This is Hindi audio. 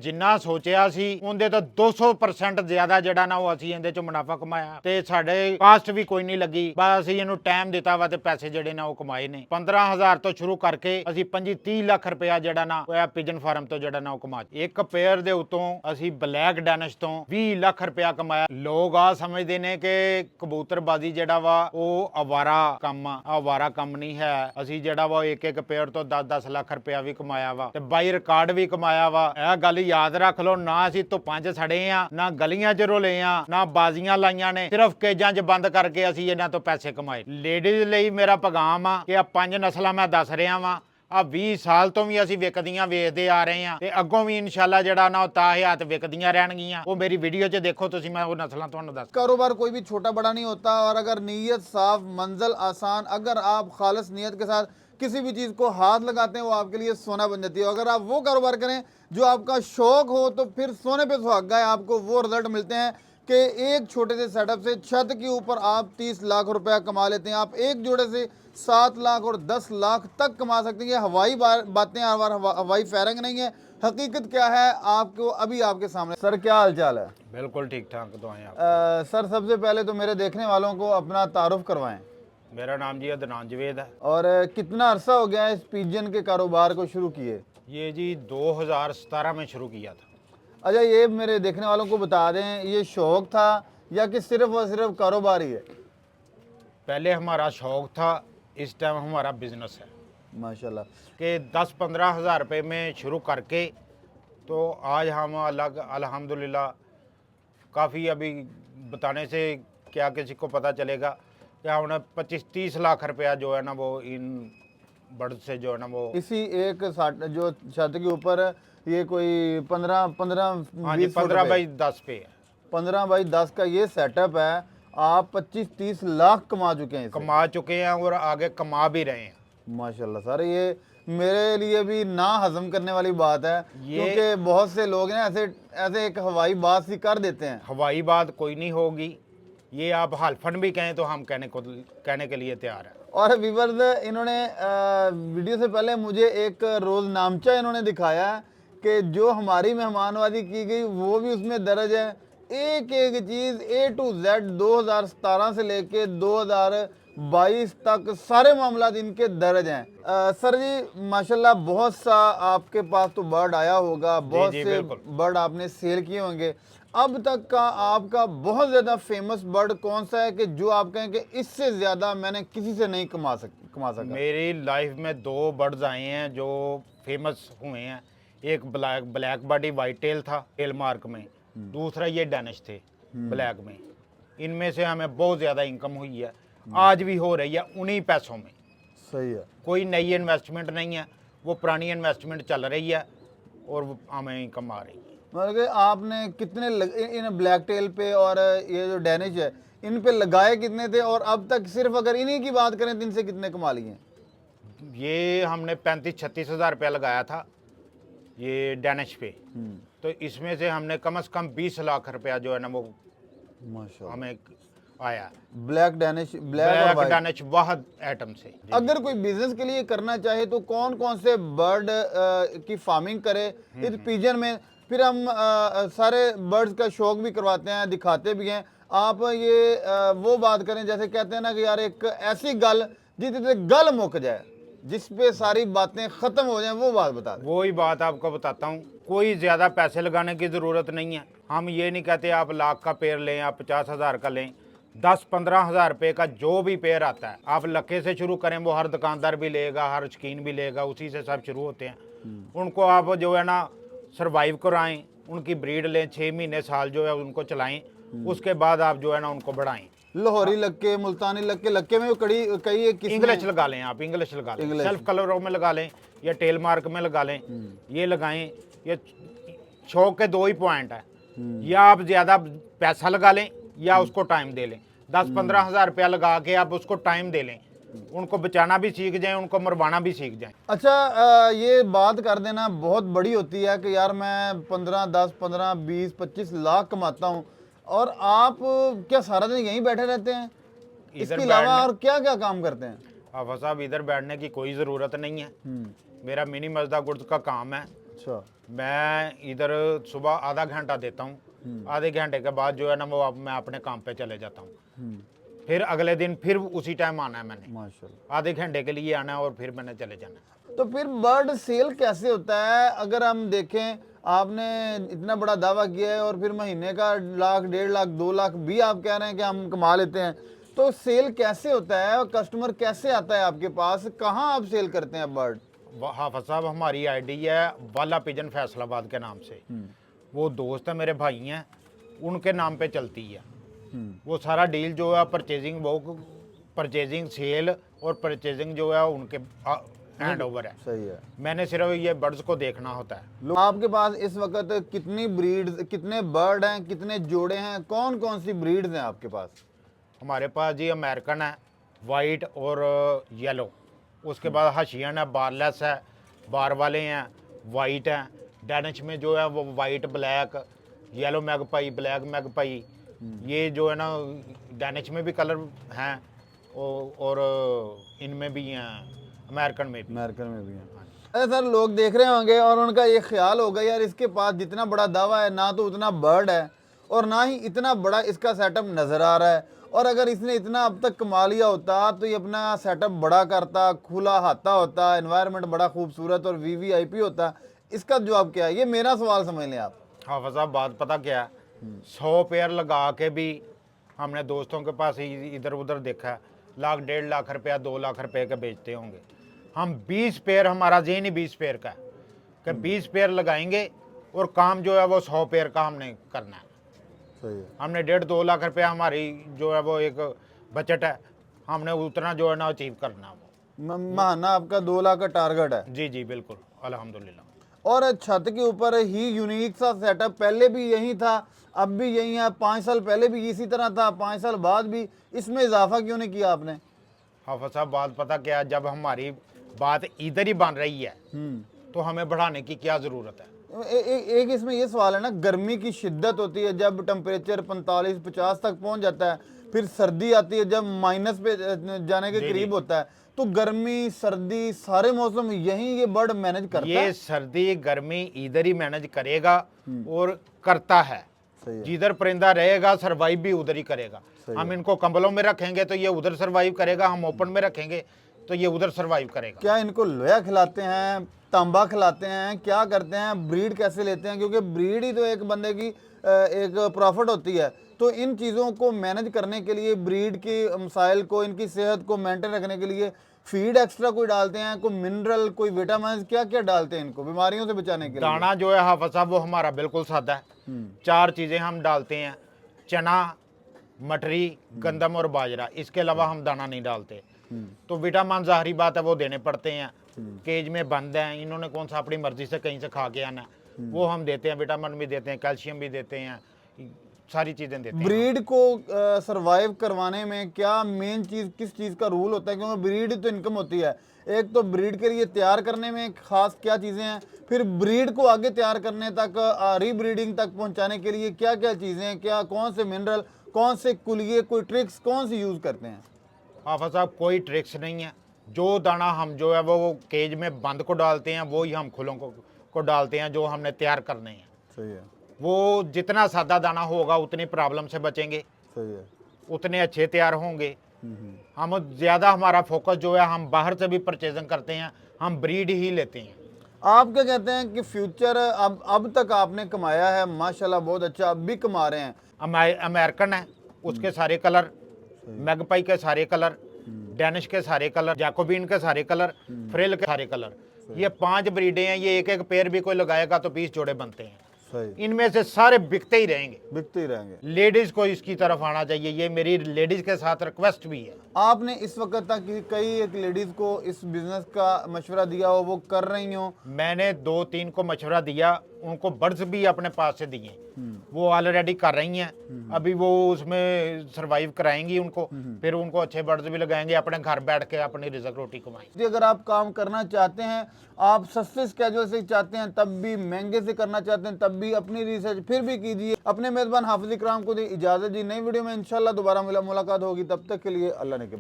ਜਿੰਨਾ ਸੋਚਿਆ ਸੀ ਉਹਦੇ ਤੋਂ 200% ਜ਼ਿਆਦਾ ਜਿਹੜਾ ਨਾ ਉਹ ਅਸੀਂ ਇਹਦੇ ਚ ਮੁਨਾਫਾ ਕਮਾਇਆ ਤੇ ਸਾਡੇ ਕਾਸਟ ਵੀ ਕੋਈ ਨਹੀਂ ਲੱਗੀ। ਬਸ ਅਸੀਂ ਇਹਨੂੰ ਟਾਈਮ ਦਿੱਤਾ ਵਾ ਤੇ ਪੈਸੇ ਜਿਹੜੇ ਨਾ ਉਹ ਕਮਾਏ ਨੇ। 15,000 ਤੋਂ ਸ਼ੁਰੂ ਕਰਕੇ ਅਸੀਂ 25-30 ਲੱਖ ਰੁਪਇਆ ਜਿਹੜਾ ਨਾ ਉਹ ਪਿਜਨ ਫਾਰਮ ਤੋਂ ਜਿਹੜਾ ਨਾ ਉਹ ਕਮਾ ਇੱਕ ਪੇਅਰ ਦੇ ਉਤੋਂ ਅਸੀਂ ਬਲੈਕ ਡੈਨਿਸ਼ ਤੋਂ 20 ਲੱਖ ਰੁਪਇਆ ਕਮਾਇਆ। ਲੋਕ ਆ ਸਮਝਦੇ ਨੇ ਕਿ ਕਬੂਤਰਬਾਜ਼ੀ ਜਿਹੜਾ ਵਾ ਉਹ ਅਵਾਰਾ ਕੰਮ ਆ। ਅਵਾਰਾ ਕੰਮ ਨਹੀਂ ਹੈ। ਅਸੀਂ ਜਿਹੜਾ ਵਾ ਇੱਕ ਪੇਅਰ ਤੋਂ 10-10 ਲੱਖ ਰੁਪਇਆ ਵੀ ਕਮਾਇਆ ਵਾ ਤੇ ਬਾਈ ਰਿਕਾਰਡ ਵੀ ਕਮਾਇਆ ਵਾ। ਇਹ ਗੱਲ ਯਾਦ ਰੱਖ ਲਓ, ਨਾ ਅਸੀਂ ਧੁੱਪਾਂ 'ਚ ਸੜੇ ਆ, ਨਾ ਗਲੀਆਂ 'ਚ ਰੋਲੇ ਆ, ਨਾ ਬਾਜ਼ੀਆਂ ਲਾਈਆਂ ਨੇ, ਸਿਰਫ ਕੇਜਾਂ 'ਚ ਬੰਦ ਕਰਕੇ ਅਸੀਂ ਇਹਨਾਂ ਤੋਂ ਪੈਸੇ ਕਮਾਏ। ਲੇਡੀਜ਼ ਲਈ ਮੇਰਾ ਪੈਗਾਮ ਆ ਕਿ ਆ 5 ਨਸਲਾਂ ਮੈਂ ਦੱਸ ਰਿਹਾ ਵਾਂ, ਆ 20 ਸਾਲ ਤੋਂ ਵੀ ਅਸੀਂ ਵਿਕਦੀਆਂ ਵੇਚਦੇ ਆ ਰਹੇ ਆ ਤੇ ਅੱਗੋਂ ਵੀ ਇਨਸ਼ਾਅੱਲਾ ਜਿਹੜਾ ਨਾ ਉਹ ਤਾਹਿਆਤ ਵਿਕਦੀਆਂ ਰਹਿਣਗੀਆਂ। ਉਹ ਮੇਰੀ ਵੀਡੀਓ 'ਚ ਦੇਖੋ ਤੁਸੀਂ, ਮੈਂ ਉਹ ਨਸਲਾਂ ਤੁਹਾਨੂੰ ਦੱਸ। कारोबार कोई भी छोटा बड़ा नहीं होता और अगर नीयत साफ, मंजिल आसान, अगर आप खालिस नीयत के साथ किसी भी चीज़ को हाथ लगाते हैं वो आपके लिए सोना बन जाती है। अगर आप वो कारोबार करें जो आपका शौक हो तो फिर सोने पे सुहागा है। आपको वो रिजल्ट मिलते हैं कि एक छोटे से सेटअप से छत के ऊपर आप 30 लाख रुपया कमा लेते हैं। आप एक जोड़े से 7 लाख और 10 लाख तक कमा सकते हैं। ये हवाई बातें हवाई फायरिंग नहीं है, हकीकत क्या है आपको अभी आपके सामने। सर क्या हाल चाल है? बिल्कुल ठीक ठाक दुआएं आप। सर सबसे पहले तो मेरे देखने वालों को अपना तारुफ करवाएं। मेरा नाम जी अदनान जवेद है। और कितना अरसा हो गया है इस पिजन के कारोबार को शुरू किए? ये जी 2017 में शुरू किया था। अच्छा, ये मेरे देखने वालों को बता दें, ये शौक था या कि सिर्फ और सिर्फ कारोबार ही है? पहले हमारा शौक था, इस टाइम हमारा बिजनेस है माशाल्लाह। कि 10-15 हज़ार रुपये में शुरू करके तो आज हम अलग अल्हम्दुलिल्लाह काफ़ी, अभी बताने से क्या किसी को पता चलेगा कि हमने 25-30 लाख रुपया जो है ना वो इन बर्ड से जो है ना वो इसी एक जो छत के ऊपर ये कोई 15 हाँ जी 15 बाई 10 पे है। 15 बाई 10 का ये सेटअप है। आप 25-30 लाख कमा चुके हैं इससे। कमा चुके हैं और आगे कमा भी रहे हैं माशाल्लाह। सर ये मेरे लिए भी ना हजम करने वाली बात है, क्योंकि बहुत से लोग ना ऐसे एक हवाई बात सी कर देते हैं। हवाई बात कोई नहीं होगी, ये आप हल्फन भी कहें तो हम कहने के लिए तैयार हैं। और व्यूअर्स, इन्होंने वीडियो से पहले मुझे एक रोज़ नामचा इन्होंने दिखाया कि जो हमारी मेहमानवाजी की गई वो भी उसमें दर्ज है। एक एक चीज़ A to Z 2017 से लेके 2022 तक सारे मामला इनके दर्ज हैं। सर जी माशाल्लाह बहुत सा आपके पास तो बर्ड आया होगा, बहुत से बर्ड आपने सेल किए होंगे। अब तक का आपका बहुत ज़्यादा फेमस बर्ड कौन सा है कि जो आप कहें कि इससे ज़्यादा मैंने किसी से नहीं कमा सका? मेरी लाइफ में 2 बर्ड्स आए हैं जो फेमस हुए हैं। एक ब्लैक बॉडी वाइट टेल था टेल मार्क में, दूसरा ये डैनिश थे ब्लैक में। इनमें से हमें बहुत ज़्यादा इनकम हुई है, आज भी हो रही है उन्हीं पैसों में। सही है, कोई नई इन्वेस्टमेंट नहीं है, वो पुरानी इन्वेस्टमेंट चल रही है और हमें इनकम आ रही है। मतलब कि आपने कितने इन ब्लैक टेल पे और ये जो डैनिश है इन पे लगाए कितने थे, और अब तक सिर्फ अगर इन्हीं की बात करें तो इनसे कितने कमा लिए? ये हमने 35-36 हज़ार रुपया लगाया था ये डैनिश पे, तो इसमें से हमने कम से कम 20 लाख रुपया जो है ना वो माशाल्लाह हमें आया। ब्लैक डैनिश वाहद आइटम से। अगर कोई बिजनेस के लिए करना चाहे तो कौन कौन से बर्ड की फार्मिंग करे इस पिजन में? फिर हम सारे बर्ड्स का शौक भी करवाते हैं, दिखाते भी हैं। आप ये वो बात करें जैसे कहते हैं ना कि यार एक ऐसी गल जिससे गल मुक जाए, जिस पे सारी बातें ख़त्म हो जाएं, वो बात बता दें। वही बात आपको बताता हूँ, कोई ज़्यादा पैसे लगाने की ज़रूरत नहीं है। हम ये नहीं कहते आप लाख का पेड़ लें, आप 50 हज़ार का लें। 10-15 हज़ार रुपये का जो भी पेड़ आता है आप लक्के से शुरू करें, वो हर दुकानदार भी लेगा, हर शौकीन भी लेगा, उसी से सब शुरू होते हैं। उनको आप जो है ना सर्वाइव कराएं, उनकी ब्रीड लें, 6 महीने साल जो है उनको चलाएं, उसके बाद आप जो है ना उनको बढ़ाएं। लाहौरी लक्के, मुल्तानी लक्के में कई इंग्लिश लगा लें, आप इंग्लिश लगा लें, सेल्फ कलरों में लगा लें या टेल मार्क में लगा लें, ये लगाएं। ये शौक के 2 ही पॉइंट है, या आप ज़्यादा पैसा लगा लें या उसको टाइम दे लें। 10-15 हज़ार रुपया लगा के आप उसको टाइम दे लें, उनको बचाना भी सीख जाएं, उनको मरवाना भी सीख जाएं। अच्छा, ये बात कर देना बहुत बड़ी होती है कि यार मैं 10, 15, 20, 25 लाख कमाता हूँ, और आप क्या सारा दिन यहीं बैठे रहते हैं? इसके अलावा और क्या क्या काम करते हैं? आफा साहब, इधर बैठने की कोई ज़रूरत नहीं है। मेरा मिनी मजदा गुड्स का काम है। अच्छा। मैं इधर सुबह आधा घंटा देता हूँ, आधे घंटे के बाद जो है ना वो मैं अपने काम पे चले जाता हूँ। फिर अगले दिन फिर उसी टाइम आना है मैंने, माशाल्लाह। आधे घंटे के लिए आना है और फिर मैंने चले जाना है। तो फिर बर्ड सेल कैसे होता है? अगर हम देखें, आपने इतना बड़ा दावा किया है और फिर महीने का 1 लाख, 1.5 लाख, 2 लाख भी आप कह रहे हैं कि हम कमा लेते हैं, तो सेल कैसे होता है और कस्टमर कैसे आता है आपके पास? कहाँ आप सेल करते हैं बर्ड? हाफिज साहब हमारी आईडी है वाला पिजन फैसलाबाद के नाम से। वो दोस्त है मेरे भाई हैं, उनके नाम पे चलती है। वो सारा डील जो है परचेजिंग, वो परचेजिंग, सेल और परचेजिंग जो है उनके हैंड ओवर है। सही है। मैंने सिर्फ ये बर्ड्स को देखना होता है। आपके पास इस वक्त कितनी ब्रीड, कितने बर्ड हैं, कितने जोड़े हैं, कौन कौन सी ब्रीड्स हैं आपके पास? हमारे पास जी अमेरिकन है, वाइट और येलो। उसके बाद हशियन है, बारलेस है, बार वाले हैं, वाइट हैं। डेनिश में जो है वो white, black, yellow magpie, black magpie, ये जो है ना डेनिश में भी कलर हैं और इनमें भी हैं, अमेरिकन में भी। अमेरिकन में भी हैं। अरे सर, लोग देख रहे होंगे और उनका ये ख्याल होगा यार इसके पास जितना बड़ा दावा है, ना तो उतना बर्ड है और ना ही इतना बड़ा इसका सेटअप नज़र आ रहा है। और अगर इसने इतना अब तक कमा लिया होता तो ये अपना सेटअप बड़ा करता, खुला हाथा होता, एनवायरनमेंट बड़ा खूबसूरत और वीवीआईपी होता। इसका जवाब क्या है? ये मेरा सवाल समझ लें आप। हाफिज साहब बात पता क्या है, 100 पेयर लगा के भी हमने दोस्तों के पास इधर उधर देखा है, 1 लाख, 1.5 लाख रुपया, 2 लाख रुपए के बेचते होंगे। हम 20 पेयर, हमारा जेन ही 20 पेयर का है कि 20 पेयर लगाएंगे और काम जो है वो 100 पेयर का हमने करना है। सही है। हमने 1.5-2 लाख रुपया हमारी जो है वो एक बजट है, हमने उतना जो है ना अचीव करना है वो। महाना आपका 2 लाख का टारगेट है? जी जी बिल्कुल, अल्हम्दुलिल्लाह। और छत के ऊपर ही यूनिक सा सेटअप, पहले भी यही था, अब भी यही है, 5 साल पहले भी इसी तरह था, 5 साल बाद भी, इसमें इजाफा क्यों नहीं किया आपने? हाफिज साहब बात पता क्या है, जब हमारी बात इधर ही बन रही है तो हमें बढ़ाने की क्या ज़रूरत है? एक इसमें ये सवाल है ना, गर्मी की शिद्दत होती है जब टेम्परेचर 45-50 तक पहुंच जाता है, फिर सर्दी आती है जब माइनस पे जाने के करीब होता है, तो गर्मी सर्दी सारे मौसम यही ये बर्ड मैनेज करता है? ये सर्दी गर्मी इधर ही मैनेज करेगा और करता है। जिधर परिंदा रहेगा सरवाइव भी उधर ही करेगा। हम इनको कंबलों में रखेंगे तो ये उधर सरवाइव करेगा, हम ओपन में रखेंगे तो ये उधर सरवाइव करेगा। क्या इनको लोया खिलाते हैं, तांबा खिलाते हैं, क्या करते हैं, ब्रीड कैसे लेते हैं? क्योंकि ब्रीड ही तो एक बंदे की एक प्रॉफिट होती है। तो इन चीज़ों को मैनेज करने के लिए, ब्रीड के मसाइल को, इनकी सेहत को मेंटेन रखने के लिए फीड एक्स्ट्रा कोई डालते हैं, कोई मिनरल, कोई विटामिन, क्या क्या डालते हैं इनको बीमारियों से बचाने के लिए? दाना जो है हाफिज साहब वो हमारा बिल्कुल सादा है। 4 चीज़ें हम डालते हैं, चना, मटरी, गंदम और बाजरा। इसके अलावा हम दाना नहीं डालते। तो विटामिन ज़ाहरी बात है वो देने पड़ते हैं, केज में बंद हैं, इन्होंने कौन सा अपनी मर्जी से कहीं से खा के आना है, वो हम देते हैं। विटामिन भी देते हैं, कैल्शियम भी देते हैं, सारी चीज़ें देते हैं। ब्रीड को सरवाइव करवाने में क्या मेन चीज़, किस चीज़ का रूल होता है? क्योंकि ब्रीड तो इनकम होती है, एक तो ब्रीड के लिए तैयार करने में खास क्या चीज़ें हैं, फिर ब्रीड को आगे तैयार करने तक, रीब्रीडिंग तक पहुंचाने के लिए क्या क्या चीज़ें हैं, क्या कौन से मिनरल, कौन से कुलिए, कोई ट्रिक्स कौन सी यूज़ करते हैं? हाफिज साहब कोई ट्रिक्स नहीं है, जो दाना हम जो है वो केज में बंद को डालते हैं वो ही हम खुलों को डालते हैं जो हमने तैयार करने हैं। सही है। वो जितना सादा दाना होगा उतनी प्रॉब्लम से बचेंगे, सही है। उतने अच्छे तैयार होंगे। हम ज़्यादा हमारा फोकस जो है, हम बाहर से भी परचेजिंग करते हैं, हम ब्रीड ही लेते हैं। आप क्या कहते हैं कि फ्यूचर, अब तक आपने कमाया है माशाल्लाह बहुत अच्छा, अब भी कमा रहे हैं? अमेरिकन है, उसके सारे कलर, मैगपाई के सारे कलर, डेनिश के सारे कलर, जैकोबिन के सारे कलर, फ्रिल के सारे कलर, ये 5 ब्रीडें हैं। ये एक एक पेयर भी कोई लगाएगा तो 20 जोड़े बनते हैं। सही। इनमें से सारे बिकते ही रहेंगे, बिकते ही रहेंगे। लेडीज को इसकी तरफ आना चाहिए, ये मेरी लेडीज के साथ रिक्वेस्ट भी है। आपने इस वक्त तक कई एक लेडीज को इस बिजनेस का मशवरा दिया हो, वो कर रही हो? मैंने 2-3 को मशवरा दिया, उनको बर्ड्स भी अपने पास से दिए, वो ऑलरेडी कर रही हैं। अभी वो उसमें सरवाइव कराएंगी उनको, फिर उनको अच्छे बर्ड्स भी लगाएंगे, अपने घर बैठ के अपनी रिजक रोटी कमाएंगे। अगर आप काम करना चाहते हैं, आप सस्ते स्केड्यूल से चाहते हैं तब भी, महंगे से करना चाहते हैं तब भी, अपनी रिसर्च फिर भी कीजिए। अपने मेज़बान हाफिज इकराम को दी इजाज़त जी, नई वीडियो में इंशाल्लाह दोबारा मुलाकात होगी, तब तक के लिए अल्लाह ने के बाद।